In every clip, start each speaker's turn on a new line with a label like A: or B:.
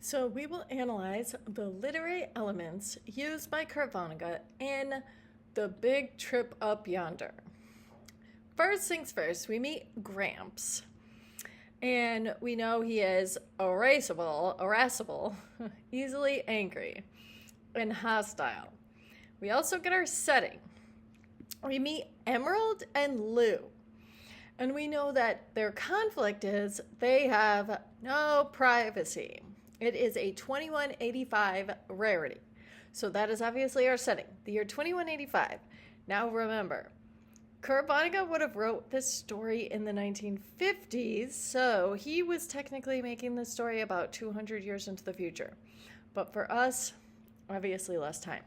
A: So we will analyze the literary elements used by Kurt Vonnegut in The Big Trip Up Yonder. First things first, we meet Gramps. And we know he is irascible, easily angry, and hostile. We also get our setting. We meet Emerald and Lou. And we know that their conflict is they have no privacy. It is a 2185 rarity. So that is obviously our setting, the year 2185. Now remember, Kurt Vonnegut would have wrote this story in the 1950s, so he was technically making this story about 200 years into the future. But for us, obviously less time.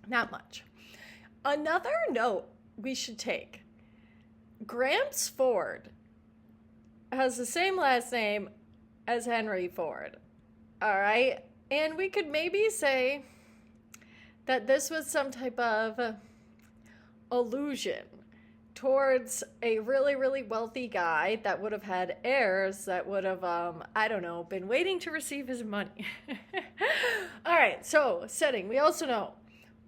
A: Not much. Another note we should take. Gramps Ford has the same last name as Henry Ford. All right? And we could maybe say that this was some type of allusion towards a really, really wealthy guy that would have had heirs that would have, been waiting to receive his money. All right, so setting. We also know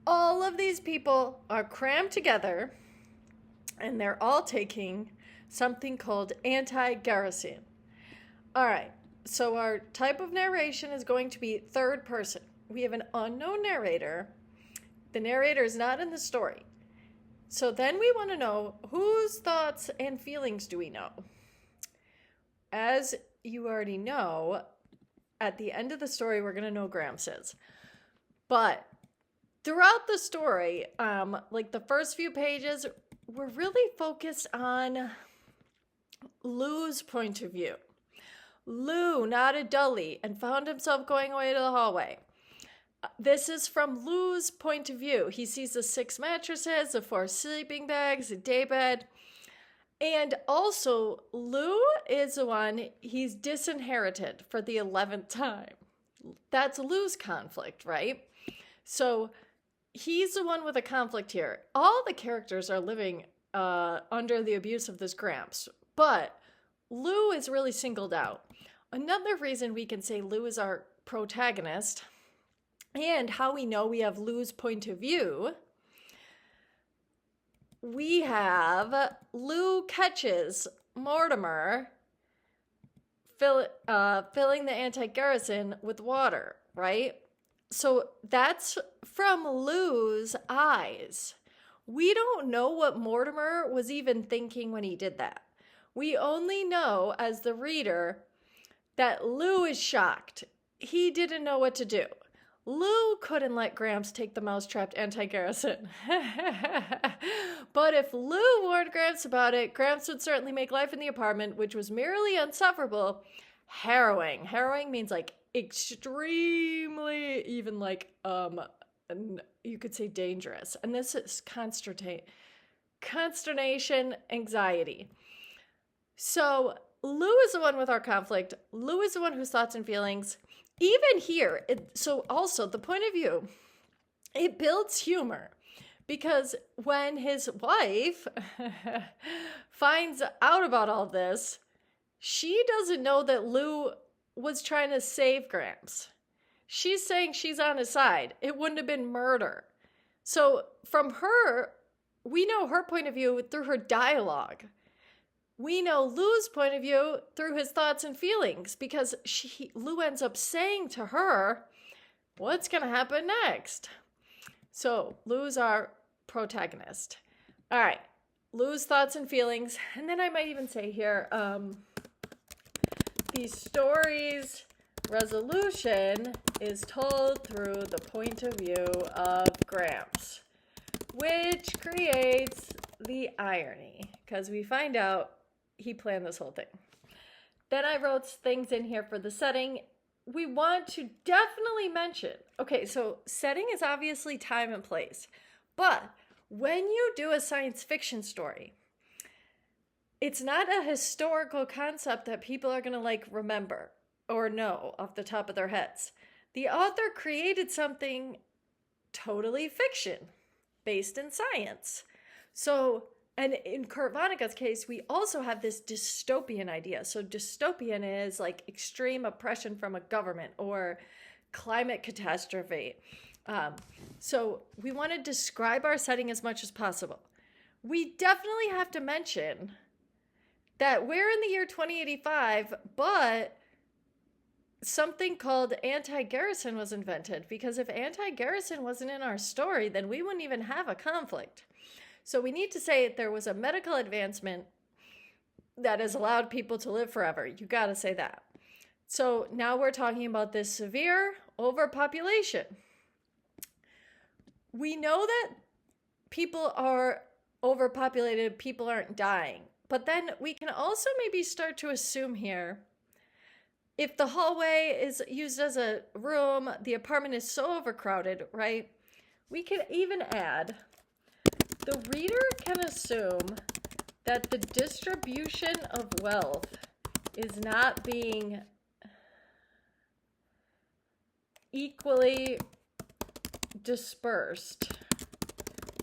A: all of these people are crammed together and they're all taking something called anti-garrison. All right, so our type of narration is going to be third person. We have an unknown narrator. The narrator is not in the story. So then we want to know whose thoughts and feelings do we know? As you already know, at the end of the story, we're going to know Gramps'. But throughout the story, like the first few pages, we're really focused on Lou's point of view. Lou nodded dully and found himself going away to the hallway. This is from Lou's point of view. He sees the 6 mattresses, the 4 sleeping bags, a daybed. And also, Lou is the one, he's disinherited for the 11th time. That's Lou's conflict, right? So he's the one with a conflict here. All the characters are living under the abuse of this Gramps, but Lou is really singled out. Another reason we can say Lou is our protagonist, and how we know we have Lou's point of view, we have Lou catches Mortimer filling the anti-garrison with water, right? So that's from Lou's eyes. We don't know what Mortimer was even thinking when he did that. We only know, as the reader, that Lou is shocked. He didn't know what to do. Lou couldn't let Gramps take the mousetrapped anti-garrison. But if Lou warned Gramps about it, Gramps would certainly make life in the apartment, which was merely insufferable, harrowing. Harrowing means like extremely, even like, you could say dangerous. And this is consternation, anxiety. So Lou is the one with our conflict. Lou is the one whose thoughts and feelings. Even here, so also the point of view, it builds humor. Because when his wife finds out about all this, she doesn't know that Lou was trying to save Gramps. She's saying she's on his side. It wouldn't have been murder. So from her, we know her point of view through her dialogue. We know Lou's point of view through his thoughts and feelings, because Lou ends up saying to her, what's going to happen next? So Lou's our protagonist. All right, Lou's thoughts and feelings. And then I might even say here, the story's resolution is told through the point of view of Gramps, which creates the irony, because we find out he planned this whole thing. Then I wrote things in here for the setting. We want to definitely mention, okay, so setting is obviously time and place, but when you do a science fiction story, it's not a historical concept that people are going to remember or know off the top of their heads. The author created something totally fiction based in science. So And in Kurt Vonnegut's case, we also have this dystopian idea. So dystopian is like extreme oppression from a government or climate catastrophe. So we want to describe our setting as much as possible. We definitely have to mention that we're in the year 2085, but something called anti-garrison was invented, because if anti-garrison wasn't in our story, then we wouldn't even have a conflict. So we need to say there was a medical advancement that has allowed people to live forever. You got to say that. So now we're talking about this severe overpopulation. We know that people are overpopulated, people aren't dying. But then we can also maybe start to assume here, if the hallway is used as a room, the apartment is so overcrowded, right? We can even add, the reader can assume that the distribution of wealth is not being equally dispersed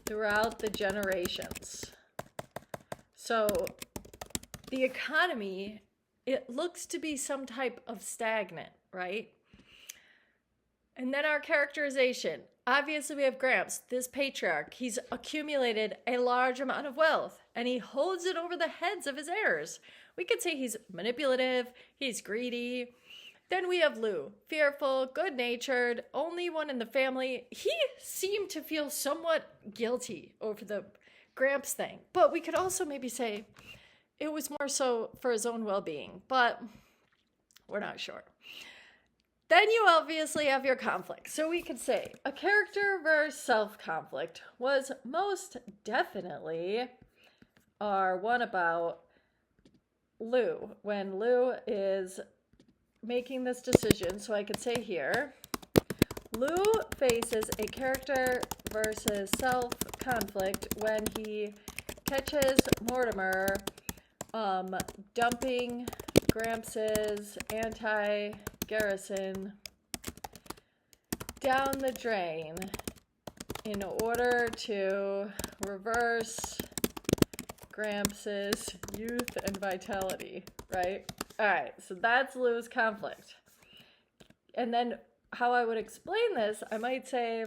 A: throughout the generations. So the economy, it looks to be some type of stagnant, right? And then our characterization. Obviously, we have Gramps, this patriarch. He's accumulated a large amount of wealth, and he holds it over the heads of his heirs. We could say he's manipulative, he's greedy. Then we have Lou, fearful, good-natured, only one in the family. He seemed to feel somewhat guilty over the Gramps thing. But we could also maybe say it was more so for his own well-being, but we're not sure. Then you obviously have your conflict. So we could say a character versus self conflict was most definitely our one about Lou, when Lou is making this decision. So I could say here, Lou faces a character versus self conflict when he catches Mortimer dumping Gramps' anti-garrison down the drain in order to reverse Gramps' youth and vitality, right? All right, so that's Lou's conflict. And then how I would explain this, I might say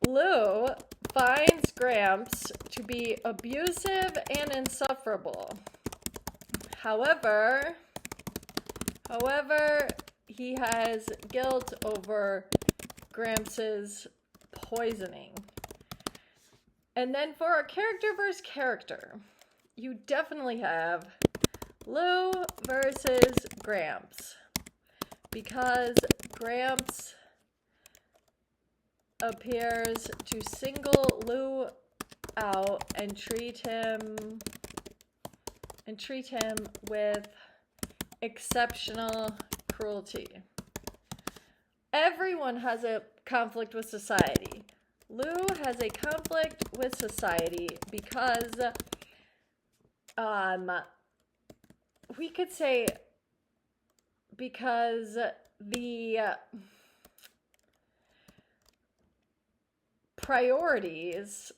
A: Lou finds Gramps to be abusive and insufferable. However, he has guilt over Gramps' poisoning. And then for our character versus character, you definitely have Lou versus Gramps, because Gramps appears to single Lou out and treat him with exceptional cruelty. Everyone has a conflict with society. Lou has a conflict with society because we could say because the priorities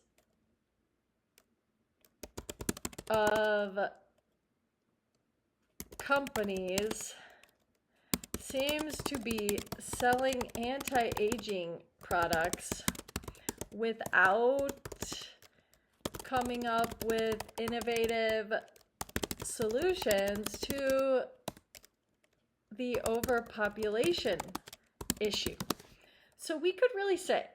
A: of companies seems to be selling anti-aging products without coming up with innovative solutions to the overpopulation issue. So we could really say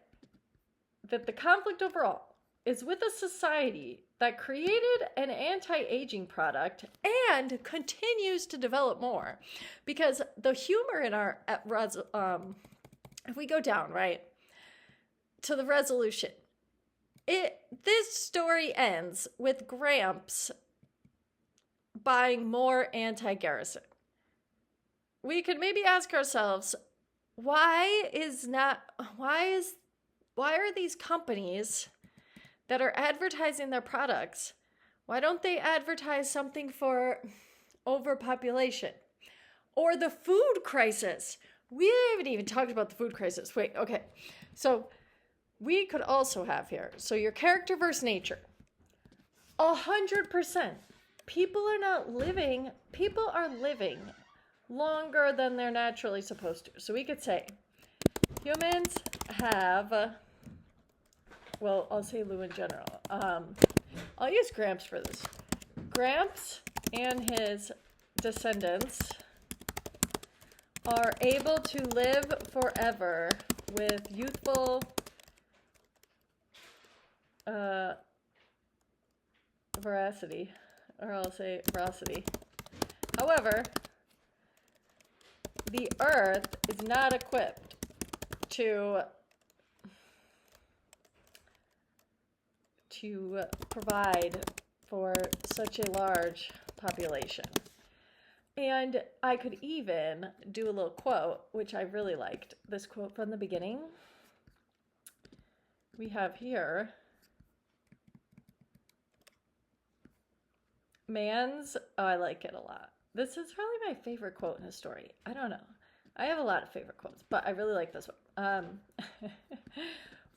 A: that the conflict overall is with a society that created an anti-aging product and continues to develop more. Because the humor in our, if we go down, right, to the resolution, this story ends with Gramps buying more anti-garrison. We could maybe ask ourselves, why are these companies that are advertising their products, why don't they advertise something for overpopulation or the food crisis? We haven't even talked about the food crisis. Wait, okay. So we could also have here, so your character versus nature. 100%. People are living longer than they're naturally supposed to. So we could say humans have, well, I'll say Lou in general. I'll use Gramps for this. Gramps and his descendants are able to live forever with youthful veracity, or I'll say veracity. However, the Earth is not equipped to provide for such a large population. And I could even do a little quote, which I really liked. This quote from the beginning. We have here, I like it a lot. This is probably my favorite quote in the story. I don't know. I have a lot of favorite quotes, but I really like this one.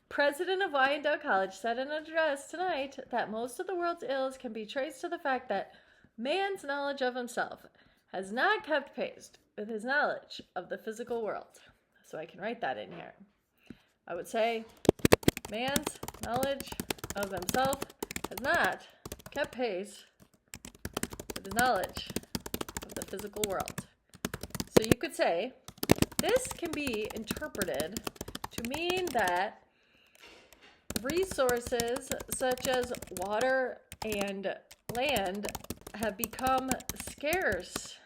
A: President of Wyandotte College said in an address tonight that most of the world's ills can be traced to the fact that man's knowledge of himself has not kept pace with his knowledge of the physical world. So I can write that in here. I would say man's knowledge of himself has not kept pace with his knowledge of the physical world. So you could say this can be interpreted to mean that resources such as water and land have become scarce,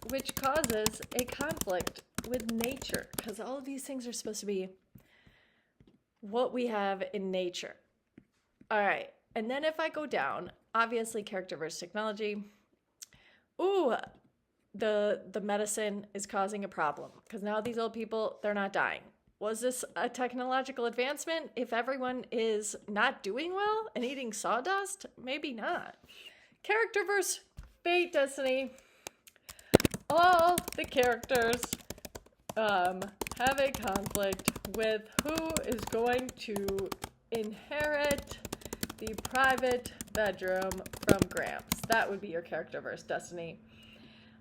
A: which causes a conflict with nature, because all of these things are supposed to be what we have in nature. All right, and then if I go down, obviously character versus technology. Ooh, the medicine is causing a problem, because now these old people, they're not dying. Was this a technological advancement if everyone is not doing well and eating sawdust? Maybe not. Character versus fate, destiny. All the characters have a conflict with who is going to inherit the private bedroom from Gramps. That would be your character versus destiny.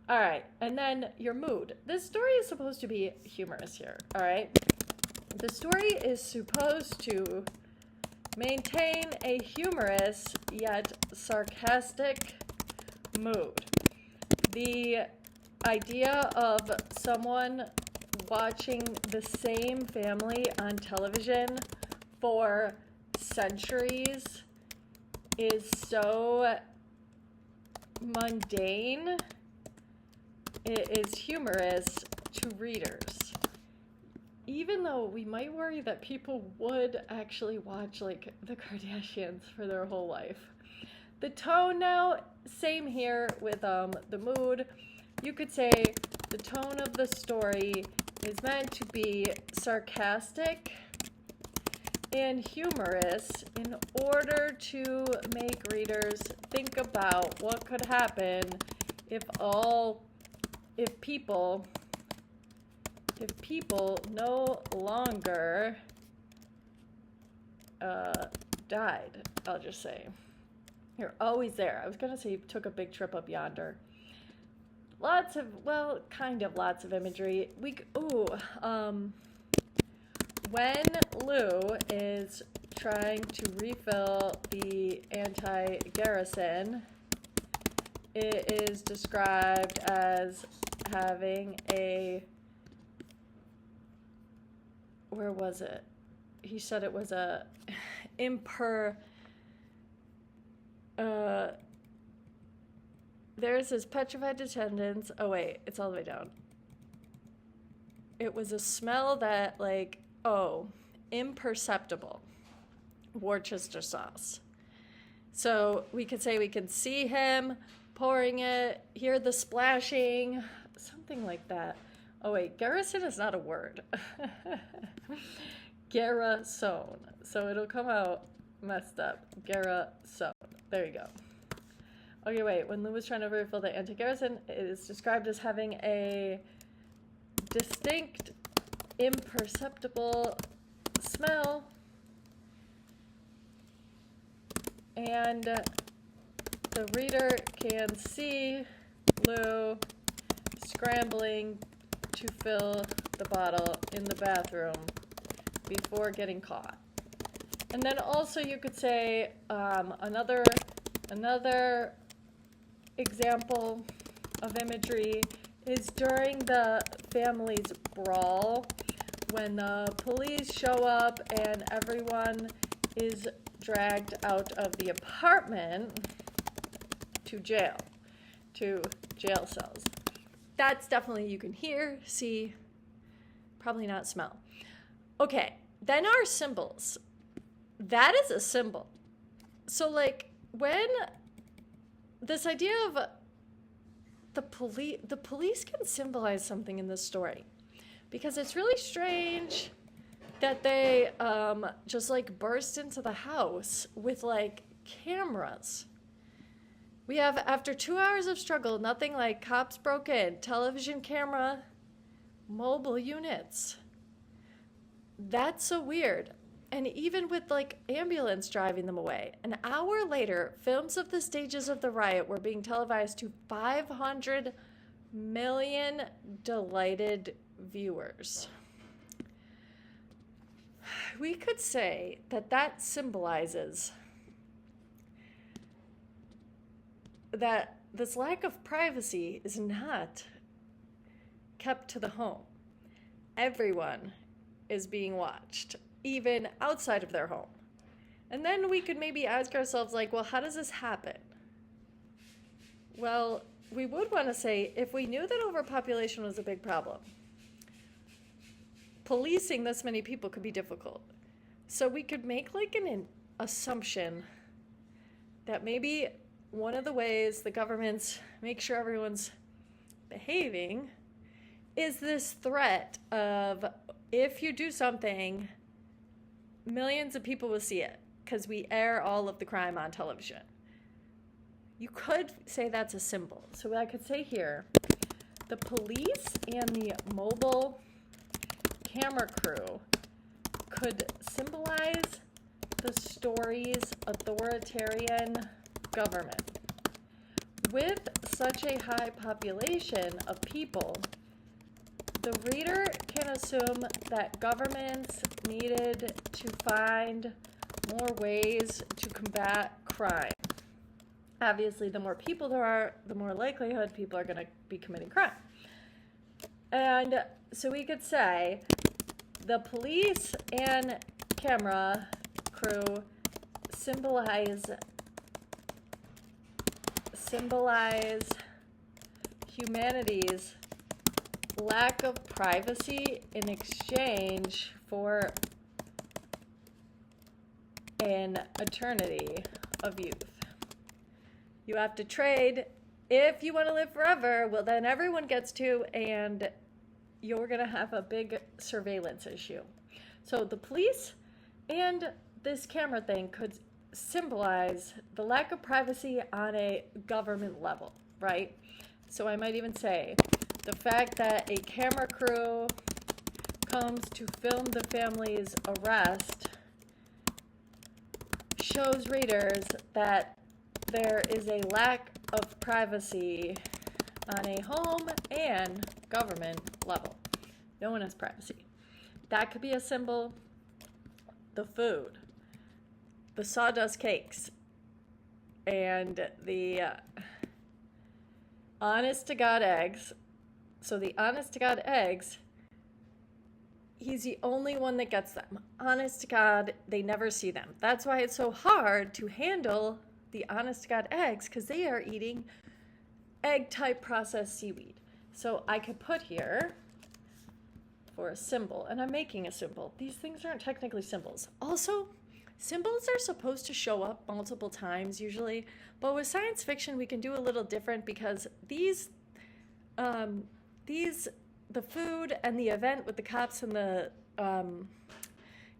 A: All right, and then your mood. This story is supposed to be humorous here, all right? The story is supposed to maintain a humorous yet sarcastic mood. The idea of someone watching the same family on television for centuries is so mundane. It is humorous to readers. Even though we might worry that people would actually watch like the Kardashians for their whole life. The tone now, same here with the mood. You could say the tone of the story is meant to be sarcastic and humorous in order to make readers think about what could happen if people no longer died, I'll just say. You're always there. I was going to say you took a big trip up yonder. Lots of imagery. When Lou is trying to refill the anti-garrison, it is described as having a, where was it? He said it was a there's his petrified attendants. Oh wait, it's all the way down. It was a smell that imperceptible Worcester sauce. So we could say we can see him pouring it, hear the splashing, something like that. Oh wait, garrison is not a word. Garrison. So it'll come out messed up. Garrison. There you go. Okay, wait. When Lou was trying to refill the anti-garrison, it is described as having a distinct imperceptible smell, and the reader can see Lou scrambling to fill the bottle in the bathroom before getting caught. And then also you could say another example of imagery is during the family's brawl, when the police show up and everyone is dragged out of the apartment to jail cells. That's definitely, you can hear, see, probably not smell. Okay, then our symbols. That is a symbol. So like when this idea of the police can symbolize something in this story, because it's really strange that they just like burst into the house with like cameras. We have, after 2 hours of struggle, nothing like cops broke in, television camera, mobile units. That's so weird. And even with like ambulance driving them away, an hour later, films of the stages of the riot were being televised to 500 million delighted viewers. We could say that that symbolizes that this lack of privacy is not kept to the home. Everyone is being watched, even outside of their home. And then we could maybe ask ourselves, like, well, how does this happen? Well, we would want to say, if we knew that overpopulation was a big problem, policing this many people could be difficult. So we could make like an assumption that maybe one of the ways the governments make sure everyone's behaving is this threat of, if you do something, millions of people will see it because we air all of the crime on television. You could say that's a symbol. So I could say here, the police and the mobile camera crew could symbolize the story's authoritarian government. With such a high population of people, the reader can assume that governments needed to find more ways to combat crime. Obviously, the more people there are, the more likelihood people are going to be committing crime. And so we could say the police and camera crew symbolize humanity's lack of privacy in exchange for an eternity of youth. You have to trade. If you want to live forever, well, then everyone gets to, and you're going to have a big surveillance issue. So the police and this camera thing could symbolize the lack of privacy on a government level, right? So I might even say the fact that a camera crew comes to film the family's arrest shows readers that there is a lack of privacy on a home and government level. No one has privacy. That could be a symbol. The food, the sawdust cakes, and the honest-to-God eggs. So the honest-to-God eggs, he's the only one that gets them. Honest to God, they never see them. That's why it's so hard to handle the honest-to-God eggs, because they are eating egg-type processed seaweed. So I could put here for a symbol, and I'm making a symbol. These things aren't technically symbols. Also, symbols are supposed to show up multiple times usually, but with science fiction we can do a little different, because the food and the event with the cops and the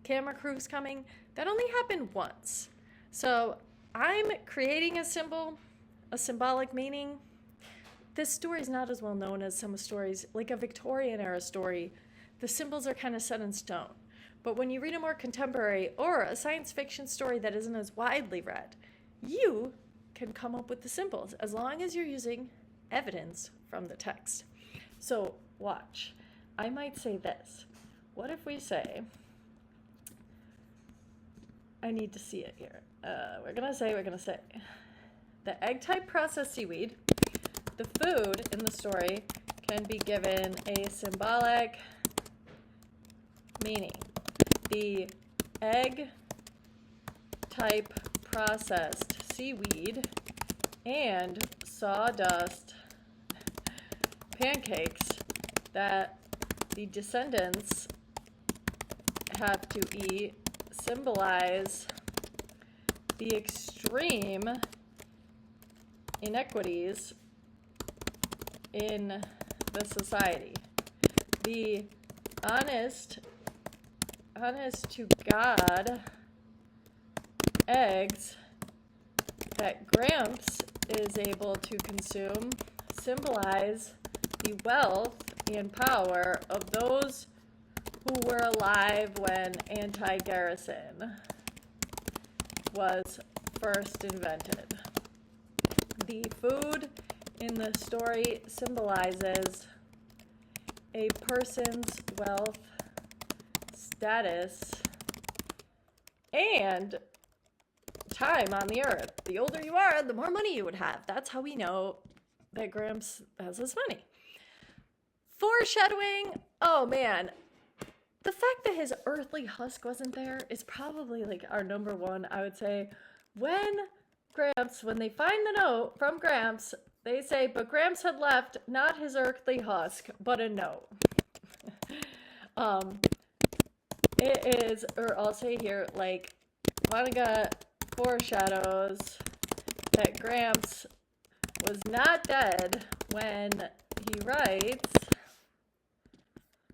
A: camera crews coming, that only happened once. So I'm creating a symbol, a symbolic meaning. This story is not as well known as some stories, like a Victorian era story the symbols are kind of set in stone. But when you read a more contemporary or a science fiction story that isn't as widely read, you can come up with the symbols as long as you're using evidence from the text. So watch. I might say this. What if we say, I need to see it here. We're gonna say, the egg-type processed seaweed, the food in the story can be given a symbolic meaning. The egg-type processed seaweed and sawdust pancakes that the descendants have to eat symbolize the extreme inequities in the society. The honest to God eggs that Gramps is able to consume symbolize the wealth and power of those who were alive when anti-garrison was first invented. The food in the story symbolizes a person's wealth, status, and time on the earth. The older you are, the more money you would have. That's how we know that Gramps has his money. Foreshadowing, oh man. The fact that his earthly husk wasn't there is probably like our number one, I would say. When they find the note from Gramps, they say, but Gramps had left not his earthly husk, but a note. It is, or I'll say here, like, Vonnegut foreshadows that Gramps was not dead when he writes,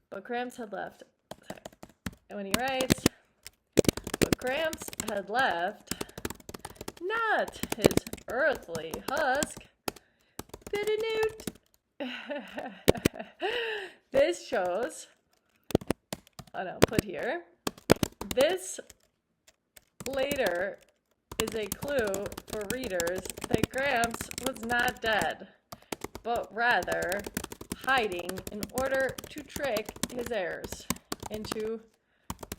A: but Gramps had left. And when he writes, but Gramps had left not his earthly husk, but a note. This shows, and I'll put here, this later is a clue for readers that Gramps was not dead, but rather hiding in order to trick his heirs into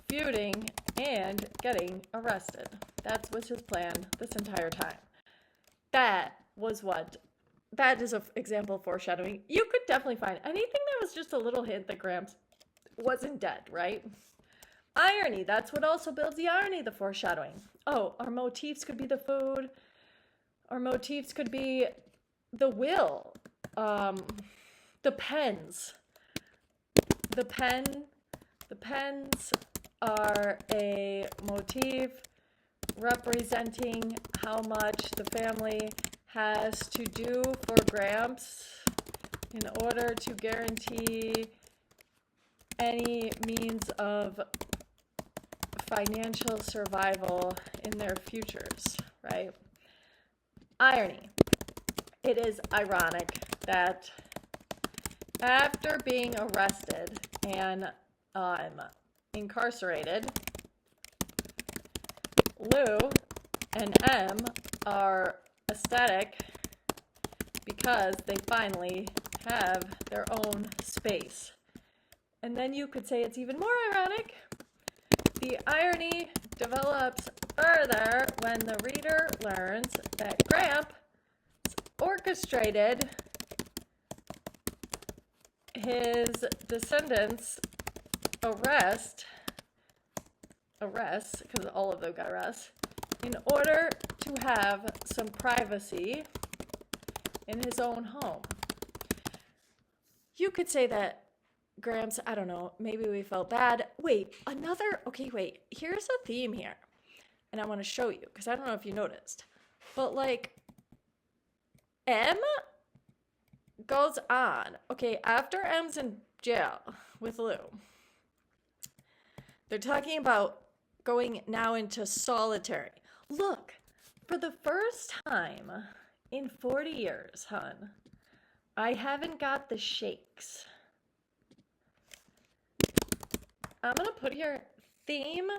A: feuding and getting arrested. That was his plan this entire time. That is an example of foreshadowing. You could definitely find anything that was just a little hint that Gramps wasn't dead, right? Irony, that's what also builds the irony, the foreshadowing. Oh, our motifs could be the food. Our motifs could be the will. The pens. The pens are a motif representing how much the family has to do for Gramps in order to guarantee any means of financial survival in their futures, right? Irony. It is ironic that after being arrested and incarcerated, Lou and M are ecstatic because they finally have their own space. And then you could say it's even more ironic. The irony develops further when the reader learns that Gramps orchestrated his descendants' arrest, because all of them got arrested, in order to have some privacy in his own home. You could say that Gramps, I don't know, maybe we felt bad. Wait, here's a theme here. And I want to show you, because I don't know if you noticed. But like, M goes on. Okay, after M's in jail with Lou, they're talking about going now into solitary. Look, for the first time in 40 years, hon, I haven't got the shakes. I'm going to put here theme,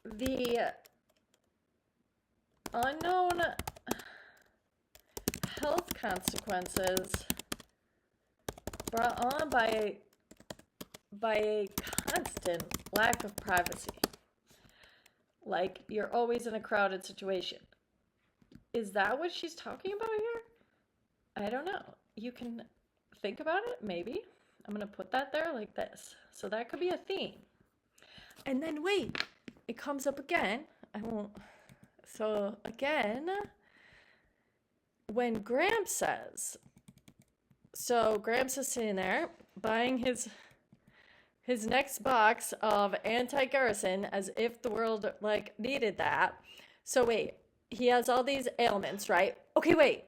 A: the unknown health consequences brought on by a constant lack of privacy. Like, you're always in a crowded situation. Is that what she's talking about here? I don't know. You can think about it, maybe. I'm going to put that there like this. So that could be a theme. And then wait, it comes up again. I won't. So again, when Gramps says, so Gramps is sitting there buying his next box of anti-garrison as if the world like needed that. So wait, he has all these ailments, right? Okay, wait.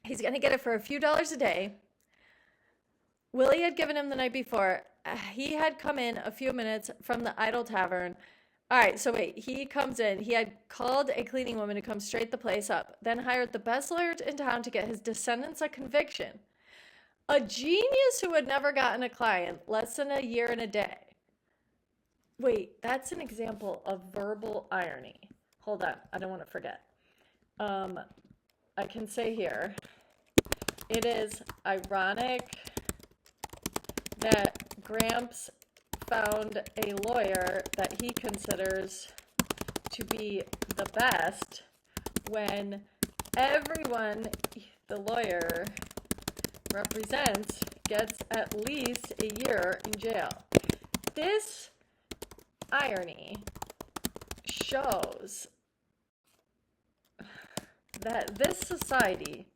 A: He's going to get it for a few dollars a day. Willie had given him the night before. He had come in a few minutes from the Idle Tavern. All right, so wait, he comes in. He had called a cleaning woman to come straighten the place up, then hired the best lawyer in town to get his descendants a conviction. A genius who had never gotten a client less than a year and a day. Wait, that's an example of verbal irony. Hold on, I don't want to forget. I can say here, it is ironic that Gramps found a lawyer that he considers to be the best when everyone the lawyer represents gets at least a year in jail. This irony shows that this society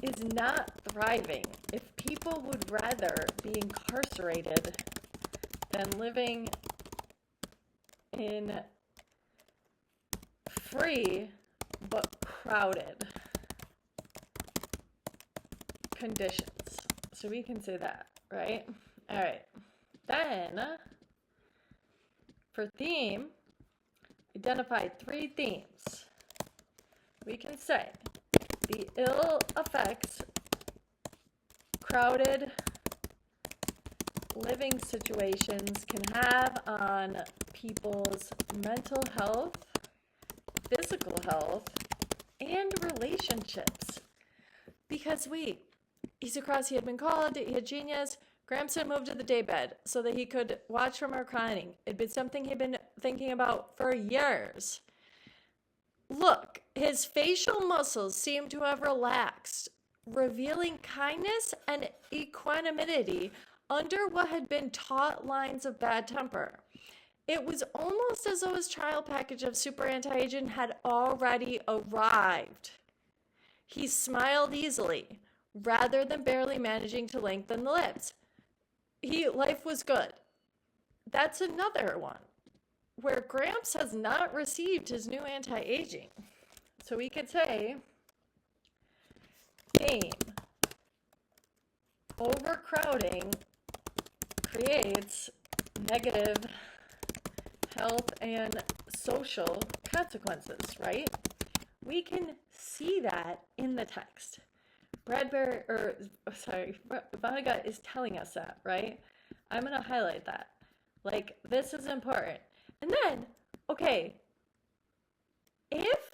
A: is not thriving if people would rather be incarcerated than living in free but crowded conditions. So we can say that, right? All right. Then, for theme, identify 3 themes. We can say the ill effects crowded living situations can have on people's mental health, physical health, and relationships. Because wait, he's across, he had been called, he had genius. Gramps had moved to the daybed so that he could watch from her crying. It'd been something he'd been thinking about for years. Look, his facial muscles seemed to have relaxed, revealing kindness and equanimity under what had been taut lines of bad temper. It was almost as though his trial package of super anti-aging had already arrived. He smiled easily, rather than barely managing to lengthen the lips. Life was good. That's another one where Gramps has not received his new anti-aging. So we could say, theme, overcrowding creates negative health and social consequences, right? We can see that in the text. Vonnegut is telling us that, right? I'm going to highlight that. Like, this is important. And then, okay, if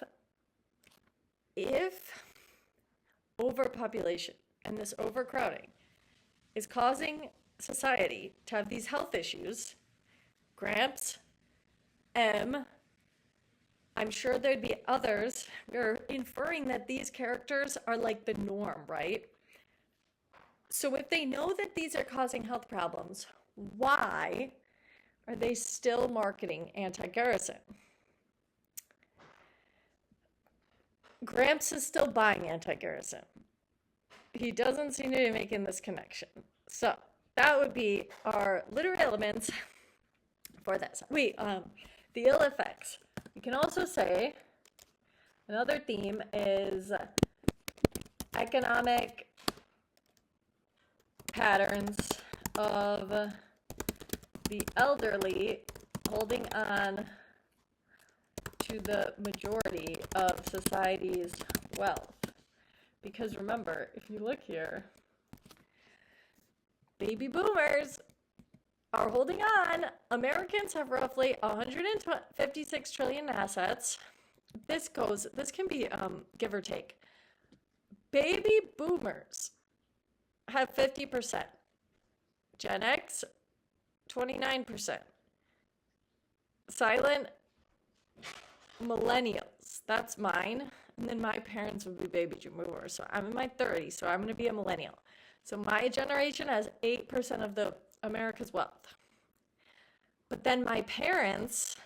A: overpopulation and this overcrowding is causing society to have these health issues, Gramps, I'm sure there'd be others. We're inferring that these characters are like the norm, right? So if they know that these are causing health problems, why are they still marketing anti-garrison? Gramps is still buying anti-garrison. He doesn't seem to be making this connection. So that would be our literary elements for this. The ill effects. You can also say another theme is economic patterns of the elderly holding on to the majority of society's wealth. Because remember, if you look here, baby boomers are holding on. Americans have roughly 156 trillion assets. This can be give or take. Baby boomers have 50%. Gen X, 29%. Silent millennials, that's mine. And then my parents would be baby boomers. So I'm in my 30s, so I'm going to be a millennial. So my generation has 8% of the America's wealth. But then my parents'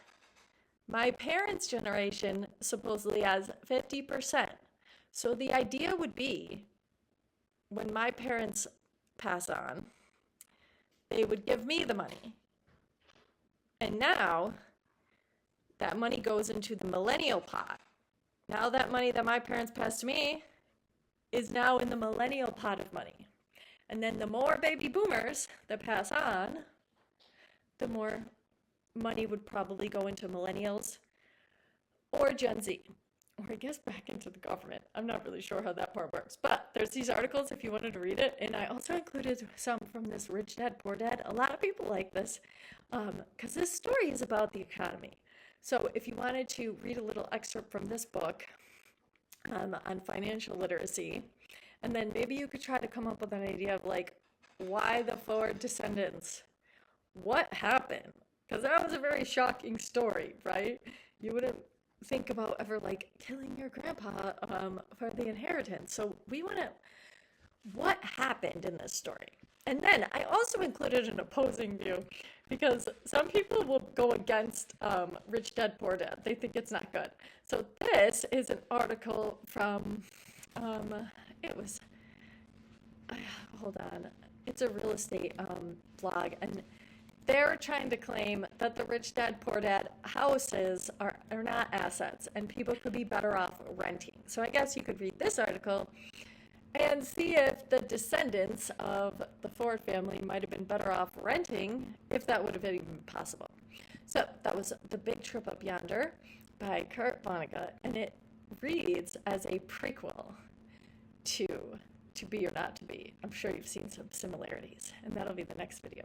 A: generation supposedly has 50%. So the idea would be when my parents pass on, they would give me the money. And now that money goes into the millennial pot. Now that money that my parents passed to me is now in the millennial pot of money. And then the more baby boomers that pass on, the more money would probably go into millennials or Gen Z, or I guess back into the government. I'm not really sure how that part works, but there's these articles if you wanted to read it. And I also included some from this Rich Dad, Poor Dad. A lot of people like this because this story is about the economy. So if you wanted to read a little excerpt from this book on financial literacy, and then maybe you could try to come up with an idea of like, why the Ford descendants? What happened? Because that was a very shocking story, right? You wouldn't think about ever like killing your grandpa for the inheritance. So we want to, what happened in this story? And then I also included an opposing view because some people will go against Rich Dad, Poor Dad. They think it's not good. So this is an article from, hold on. It's a real estate blog, and they're trying to claim that the Rich Dad, Poor Dad houses are not assets and people could be better off renting. So I guess you could read this article and see if the descendants of the Ford family might have been better off renting, if that would have been even possible. So that was The Big Trip Up Yonder by Kurt Vonnegut, and it reads as a prequel to To Be or Not to Be. I'm sure you've seen some similarities, and that'll be the next video.